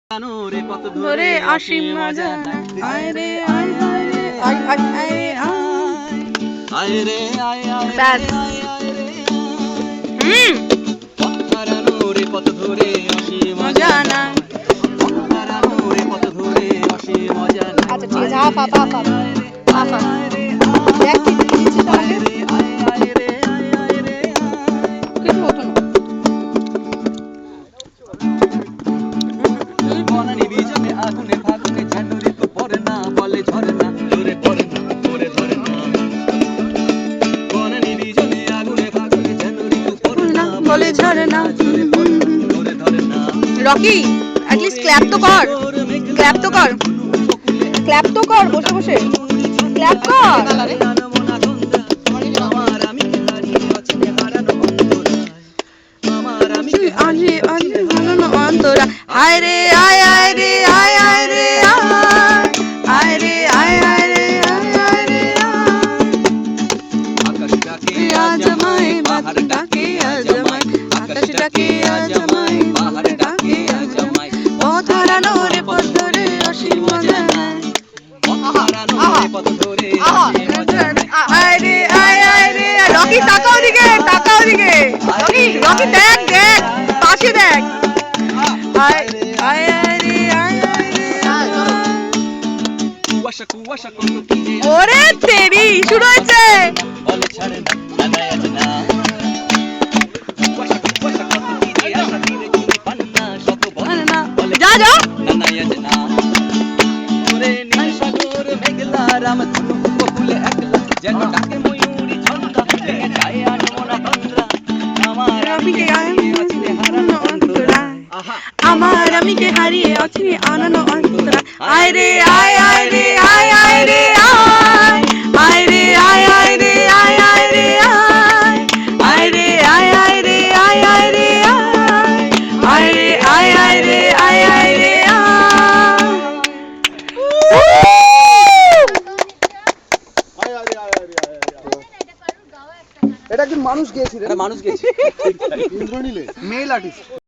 ধরে আসি মজা আয় রে আয় আয় রে আয় আয় আয় রে আয় রে আয় আয় ব্যাস পথ হারানো রে পথ ধরে আসি মজা না পথ হারানো রে পথ ধরে আসি মজা না আচ্ছা ঠিক আছে half half half half half দেখ কি দিয়েছি তাহলে কিছু হতো না বনানি বিজনে আগুনে ফাগুনে ঝান্ডুরি তো পড়ে না বলে ঝরে না জোরে পড়ে না জোরে ধরে না বনানি বিজনে আগুনে ফাগুনে ঝান্ডুরি তো পড়ে না বলে ঝরে না জোরে পড়ে না জোরে ধরে না রকি অ্যাটলিস্ট ক্ল্যাপ তো কর ক্ল্যাপ তো কর ক্ল্যাপ তো কর বসে বসে ক্ল্যাপ কর আমার আমি হারিয়ে আছি হারানো অন্তরা আমার আমি আজি আজি হারানো অন্তরা হায় রে আয় আয় রে আয় আয় রে আয় রে আয় আয় রে আয় আয় রে আকাশ ডাকে আজ আমায় বাহার ডাকে আজ আমায় আকাশ ডাকে আজ আমায় বাহার ডাকে আজ আমায় পথ হারানো রে পথ ধরে আসি মজা পথ ধরে আয় রে আয় আয় রে রকি তাকাও দিকে রকি রকি দেখ দেখ পাশে দেখ আয় আয় আয় রে আয় আয় রে কুয়াশা কুয়াশা কত কি যে ওরে তেরি শুরু হয়েছে বলে ছাড়ে না জানায় না কুয়াশা কুয়াশা কত কি যে আশা ধীরে ধীরে পান্না শত বলে না বলে যা যা জানায় না ওরে নীল সাগর মেঘলা রাম ধনু বকুলে একলা যেন ডাকে ময়ূরী ছন্দা লেগে যায় আনমনা তন্দ্রা আমার আমি কে হারিয়ে হারানো অন্তরা আমার আমি কে হারিয়ে আছি আনানো অন্তরা আয় রে আয় আয় রে আয় আয় রে আয় রে আয় আয় রে আয় আয় রে আয় রে আয় আয় রে আয় আয় রে আয় রে আয় আয় রে আয় আয় রে এটা একজন মানুষ গিয়েছিলেন মানুষ গেছে ইন্দ্রনীলে মেল আর্টিস্ট